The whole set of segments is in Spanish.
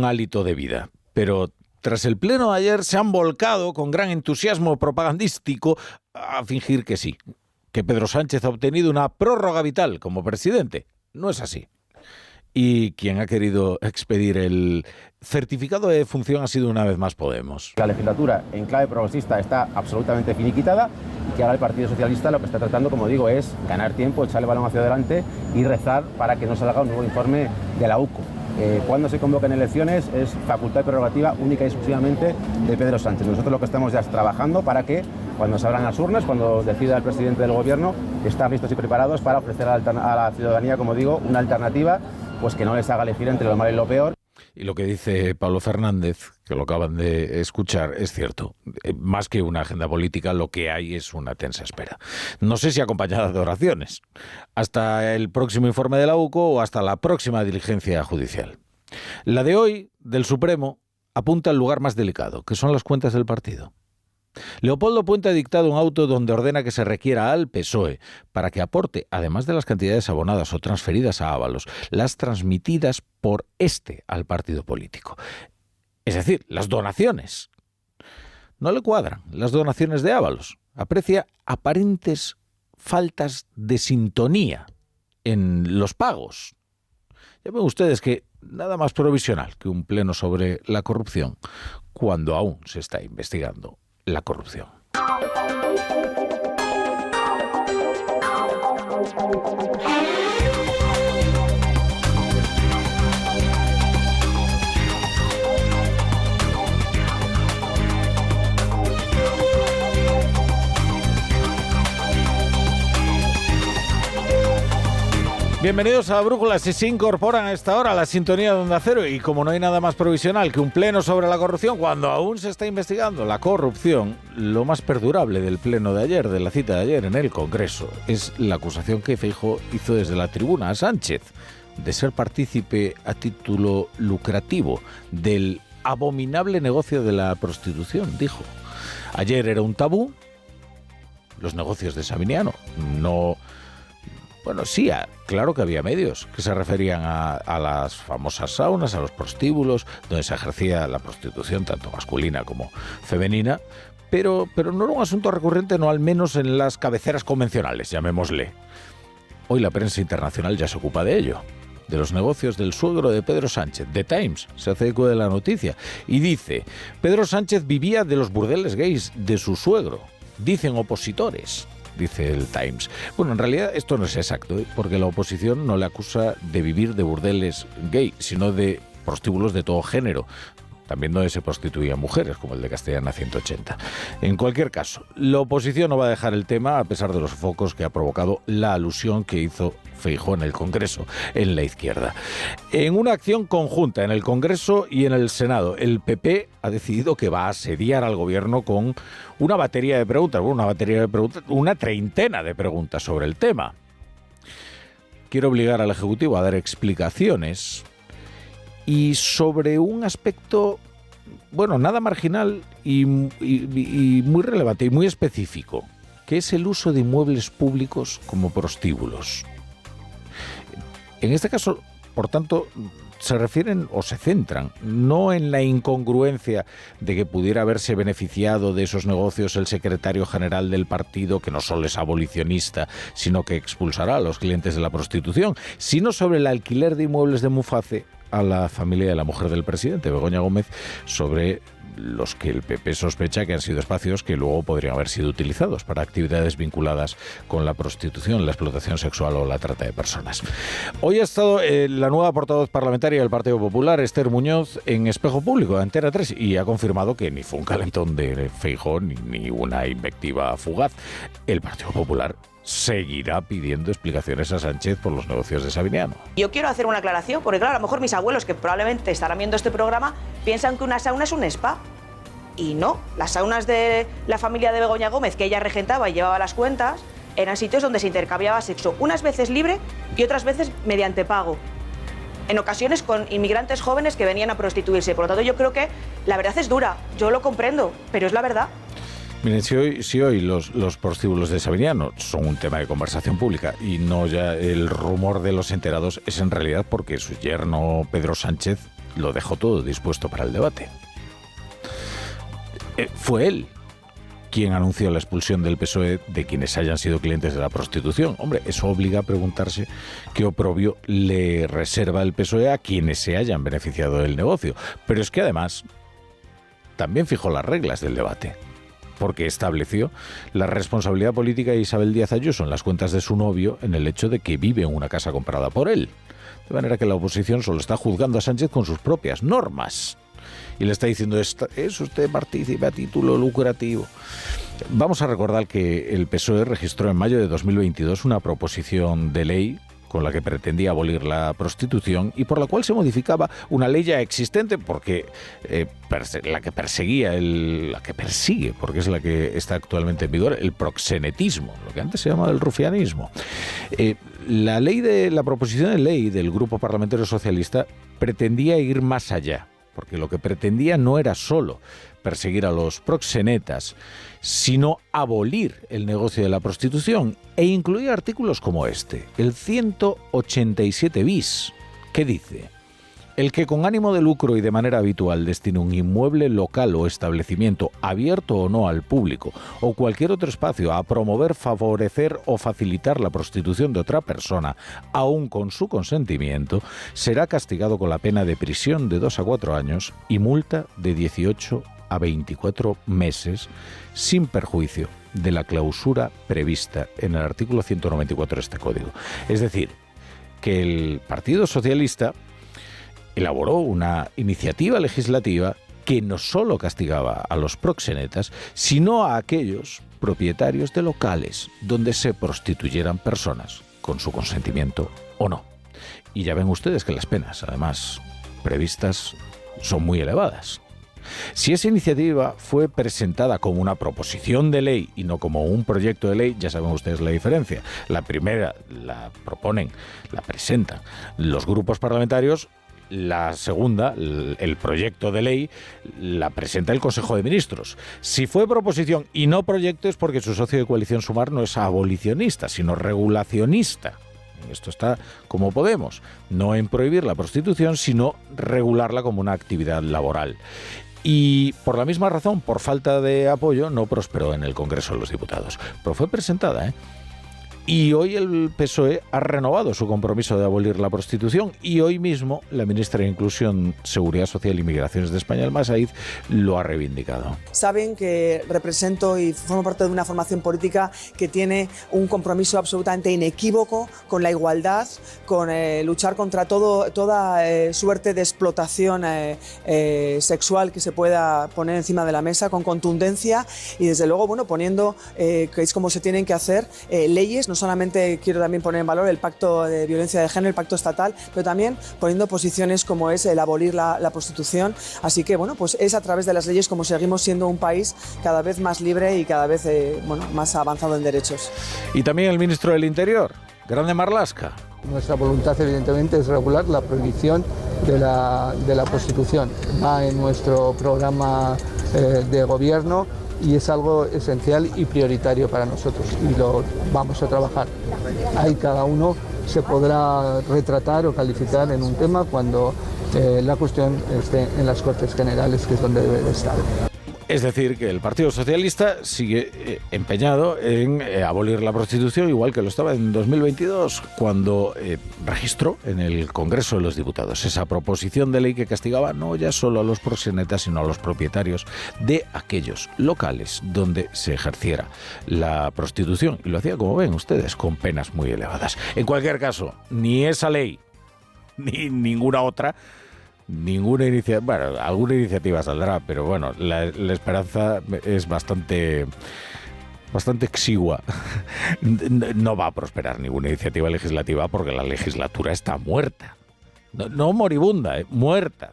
un hálito de vida, pero tras el pleno de ayer se han volcado con gran entusiasmo propagandístico a fingir que sí, que Pedro Sánchez ha obtenido una prórroga vital como presidente. No es así. Y quien ha querido expedir el certificado de defunción ha sido una vez más Podemos. La legislatura en clave progresista está absolutamente finiquitada y que ahora el Partido Socialista lo que está tratando, como digo, es ganar tiempo, echar el balón hacia adelante y rezar para que no salga un nuevo informe de la UCO. Cuando se convoquen elecciones es facultad y prerrogativa única y exclusivamente de Pedro Sánchez. Nosotros lo que estamos ya es trabajando para que cuando se abran las urnas, cuando decida el presidente del gobierno, estar listos y preparados para ofrecer a la ciudadanía, como digo, una alternativa pues que no les haga elegir entre lo malo y lo peor. Y lo que dice Pablo Fernández, que lo acaban de escuchar, es cierto. Más que una agenda política, lo que hay es una tensa espera. No sé si acompañada de oraciones. Hasta el próximo informe de la UCO o hasta la próxima diligencia judicial. La de hoy, del Supremo, apunta al lugar más delicado, que son las cuentas del partido. Leopoldo Puente ha dictado un auto donde ordena que se requiera al PSOE para que aporte, además de las cantidades abonadas o transferidas a Ábalos, las transmitidas por al partido político. Es decir, las donaciones. No le cuadran las donaciones de Ábalos. Aprecia aparentes faltas de sintonía en los pagos. Ya ven ustedes que nada más provisional que un pleno sobre la corrupción, cuando aún se está investigando la corrupción. Bienvenidos a Brújula. Si se incorporan a esta hora a la sintonía de Onda Cero y como no hay nada más provisional que un pleno sobre la corrupción, cuando aún se está investigando la corrupción, lo más perdurable del pleno de ayer, de la cita de ayer en el Congreso, es la acusación que Feijóo hizo desde la tribuna a Sánchez de ser partícipe a título lucrativo del abominable negocio de la prostitución, dijo. Ayer era un tabú los negocios de Sabiniano. No... Bueno, sí, claro que había medios que se referían a las famosas saunas, a los prostíbulos, donde se ejercía la prostitución, tanto masculina como femenina, pero no era un asunto recurrente, no al menos en las cabeceras convencionales, llamémosle. Hoy la prensa internacional ya se ocupa de ello, de los negocios del suegro de Pedro Sánchez. The Times se hace eco de la noticia y dice: Pedro Sánchez vivía de los burdeles gays de su suegro, dicen opositores. Dice el Times. Bueno, en realidad esto no es exacto, porque la oposición no le acusa de vivir de burdeles gay, sino de prostíbulos de todo género, también donde se prostituían mujeres, como el de Castellana 180. En cualquier caso, la oposición no va a dejar el tema a pesar de los focos que ha provocado la alusión que hizo Feijóo en el Congreso, en la izquierda. En una acción conjunta en el Congreso y en el Senado, el PP ha decidido que va a asediar al gobierno con una batería de preguntas, una treintena de preguntas sobre el tema. Quiere obligar al Ejecutivo a dar explicaciones y sobre un aspecto, bueno, nada marginal y muy relevante y muy específico, que es el uso de inmuebles públicos como prostíbulos. En este caso, por tanto, se refieren o se centran no en la incongruencia de que pudiera haberse beneficiado de esos negocios el secretario general del partido, que no solo es abolicionista, sino que expulsará a los clientes de la prostitución, sino sobre el alquiler de inmuebles de Muface a la familia de la mujer del presidente, Begoña Gómez, sobre los que el PP sospecha que han sido espacios que luego podrían haber sido utilizados para actividades vinculadas con la prostitución, la explotación sexual o la trata de personas. Hoy ha estado la nueva portavoz parlamentaria del Partido Popular, Esther Muñoz, en Espejo Público, Antena 3, y ha confirmado que ni fue un calentón de Feijóo ni una invectiva fugaz. El Partido Popular seguirá pidiendo explicaciones a Sánchez por los negocios de Sabiniano. Yo quiero hacer una aclaración, porque claro, a lo mejor mis abuelos, que probablemente estarán viendo este programa, piensan que una sauna es un spa. Y no, las saunas de la familia de Begoña Gómez, que ella regentaba y llevaba las cuentas, eran sitios donde se intercambiaba sexo, unas veces libre y otras veces mediante pago. En ocasiones con inmigrantes jóvenes que venían a prostituirse. Por lo tanto, yo creo que la verdad es dura, yo lo comprendo, pero es la verdad. Miren, si hoy los prostíbulos de Sabiniano son un tema de conversación pública y no ya el rumor de los enterados, es en realidad porque su yerno Pedro Sánchez lo dejó todo dispuesto para el debate. Fue él quien anunció la expulsión del PSOE de quienes hayan sido clientes de la prostitución. Hombre, eso obliga a preguntarse qué oprobio le reserva el PSOE a quienes se hayan beneficiado del negocio. Pero es que además también fijó las reglas del debate, porque estableció la responsabilidad política de Isabel Díaz Ayuso en las cuentas de su novio en el hecho de que vive en una casa comprada por él. De manera que la oposición solo está juzgando a Sánchez con sus propias normas. Y le está diciendo, es usted partícipe a título lucrativo. Vamos a recordar que el PSOE registró en mayo de 2022 una proposición de ley con la que pretendía abolir la prostitución y por la cual se modificaba una ley ya existente, porque la que persigue, porque es la que está actualmente en vigor, el proxenetismo, lo que antes se llamaba el rufianismo. La proposición de ley del Grupo Parlamentario Socialista pretendía ir más allá, porque lo que pretendía no era solo perseguir a los proxenetas, sino abolir el negocio de la prostitución, e incluía artículos como este, el 187 bis, que dice: el que con ánimo de lucro y de manera habitual destine un inmueble, local o establecimiento, abierto o no al público, o cualquier otro espacio a promover, favorecer o facilitar la prostitución de otra persona, aun con su consentimiento, será castigado con la pena de prisión de 2 a 4 años y multa de 18 a 24 meses, sin perjuicio de la clausura prevista en el artículo 194 de este código. Es decir, que el Partido Socialista elaboró una iniciativa legislativa que no solo castigaba a los proxenetas, sino a aquellos propietarios de locales donde se prostituyeran personas, con su consentimiento o no. Y ya ven ustedes que las penas, además, previstas, son muy elevadas. Si esa iniciativa fue presentada como una proposición de ley y no como un proyecto de ley, ya saben ustedes la diferencia. La primera la presentan los grupos parlamentarios. La segunda, el proyecto de ley, la presenta el Consejo de Ministros. Si fue proposición y no proyecto es porque su socio de coalición Sumar no es abolicionista, sino regulacionista. Esto está como Podemos, no en prohibir la prostitución, sino regularla como una actividad laboral. Y por la misma razón, por falta de apoyo, no prosperó en el Congreso de los Diputados. Pero fue presentada, Y hoy el PSOE ha renovado su compromiso de abolir la prostitución y hoy mismo la ministra de Inclusión, Seguridad Social y Migraciones de España, Alma Saíz, lo ha reivindicado. Saben que represento y formo parte de una formación política que tiene un compromiso absolutamente inequívoco con la igualdad, con luchar contra toda suerte de explotación sexual que se pueda poner encima de la mesa con contundencia y desde luego poniendo, que es como se tienen que hacer, leyes. No solamente quiero también poner en valor el pacto de violencia de género, el pacto estatal, pero también poniendo posiciones como es el abolir la prostitución. Así que pues es a través de las leyes como seguimos siendo un país cada vez más libre y cada vez más avanzado en derechos. Y también el ministro del Interior, Grande Marlaska. Nuestra voluntad evidentemente es regular la prohibición de la prostitución. Va en nuestro programa de gobierno y es algo esencial y prioritario para nosotros y lo vamos a trabajar. Ahí cada uno se podrá retratar o calificar en un tema cuando la cuestión esté en las Cortes Generales, que es donde debe de estar. Es decir, que el Partido Socialista sigue empeñado en abolir la prostitución, igual que lo estaba en 2022, cuando registró en el Congreso de los Diputados esa proposición de ley que castigaba no ya solo a los proxenetas, sino a los propietarios de aquellos locales donde se ejerciera la prostitución. Y lo hacía, como ven ustedes, con penas muy elevadas. En cualquier caso, ni esa ley, ni ninguna otra, alguna iniciativa saldrá, pero bueno, la esperanza es bastante exigua. No va a prosperar ninguna iniciativa legislativa porque la legislatura está muerta. No moribunda, muerta.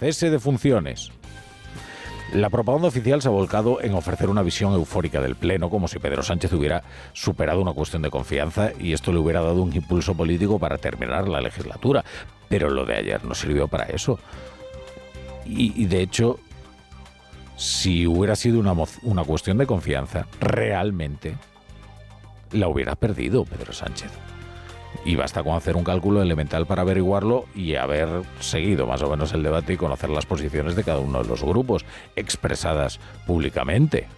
Cese de funciones. La propaganda oficial se ha volcado en ofrecer una visión eufórica del Pleno, como si Pedro Sánchez hubiera superado una cuestión de confianza y esto le hubiera dado un impulso político para terminar la legislatura. Pero lo de ayer no sirvió para eso. Y de hecho, si hubiera sido una cuestión de confianza, realmente la hubiera perdido Pedro Sánchez. Y basta con hacer un cálculo elemental para averiguarlo y haber seguido más o menos el debate y conocer las posiciones de cada uno de los grupos expresadas públicamente.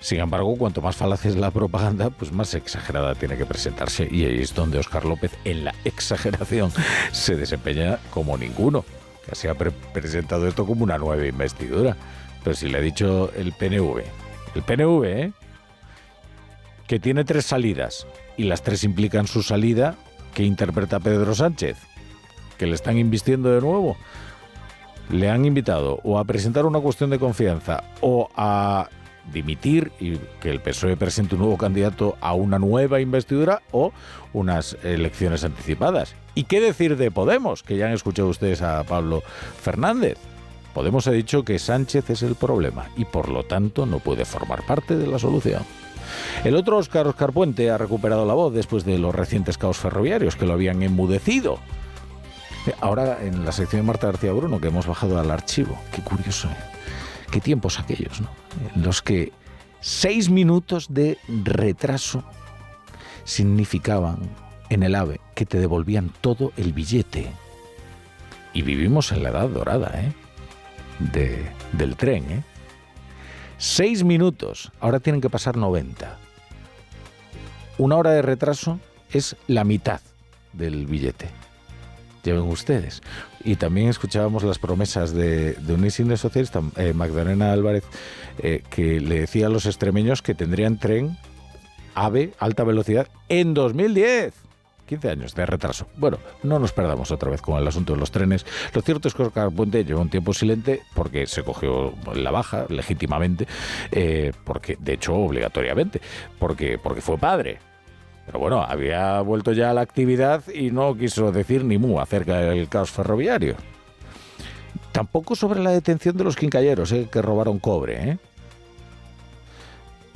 Sin embargo, cuanto más falaz es la propaganda, pues más exagerada tiene que presentarse. Y ahí es donde Óscar López, en la exageración, se desempeña como ninguno. Casi ha presentado esto como una nueva investidura. Pero si le ha dicho el PNV, que tiene 3 salidas, y las 3 implican su salida, ¿qué interpreta Pedro Sánchez? ¿Que le están invistiendo de nuevo? Le han invitado o a presentar una cuestión de confianza o a dimitir y que el PSOE presente un nuevo candidato a una nueva investidura o unas elecciones anticipadas. ¿Y qué decir de Podemos? Que ya han escuchado ustedes a Pablo Fernández. Podemos ha dicho que Sánchez es el problema y por lo tanto no puede formar parte de la solución. El otro Óscar Puente ha recuperado la voz después de los recientes caos ferroviarios que lo habían enmudecido. Ahora en la sección de Marta García Bruno, que hemos bajado al archivo, qué curioso, qué tiempos aquellos, ¿no? En los que 6 minutos de retraso significaban en el AVE que te devolvían todo el billete. Y vivimos en la edad dorada, del tren, 6 minutos, ahora tienen que pasar 90. 1 hora de retraso es la mitad del billete. Lleven ustedes. Y también escuchábamos las promesas de Unisyn Socialista, Magdalena Álvarez, que le decía a los extremeños que tendrían tren AVE, alta velocidad, en 2010. 15 años de retraso. Bueno, no nos perdamos otra vez con el asunto de los trenes. Lo cierto es que Óscar Puente lleva un tiempo silente porque se cogió la baja, legítimamente, porque de hecho obligatoriamente, porque fue padre. Pero bueno, había vuelto ya a la actividad y no quiso decir ni mu acerca del caos ferroviario. Tampoco sobre la detención de los quincalleros, que robaron cobre,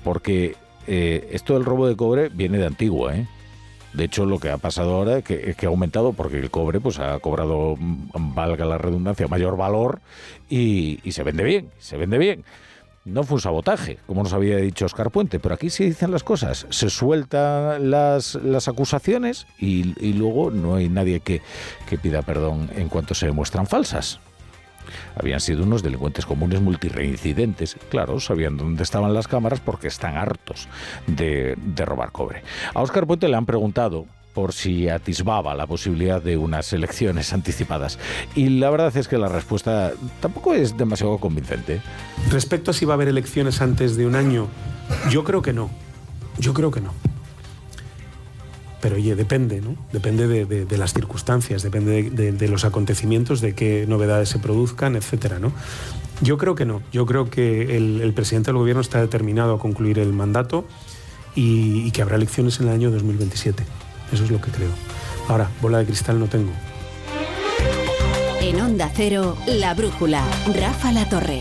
porque esto del robo de cobre viene de antiguo, De hecho, lo que ha pasado ahora es que ha aumentado porque el cobre pues ha cobrado, valga la redundancia, mayor valor y se vende bien. No fue un sabotaje, como nos había dicho Óscar Puente, pero aquí se dicen las cosas. Se sueltan las acusaciones y luego no hay nadie que pida perdón en cuanto se demuestran falsas. Habían sido unos delincuentes comunes multireincidentes. Claro, sabían dónde estaban las cámaras porque están hartos de robar cobre. A Óscar Puente le han preguntado por si atisbaba la posibilidad de unas elecciones anticipadas. Y la verdad es que la respuesta tampoco es demasiado convincente. Respecto a si va a haber elecciones antes de un año, yo creo que no. Pero oye, depende, ¿no? Depende de las circunstancias, depende de los acontecimientos, de qué novedades se produzcan, etcétera, ¿no? Yo creo que no. Yo creo que el presidente del gobierno está determinado a concluir el mandato y que habrá elecciones en el año 2027. Eso es lo que creo. Ahora, bola de cristal no tengo. En Onda Cero, La Brújula, Rafa La Torre.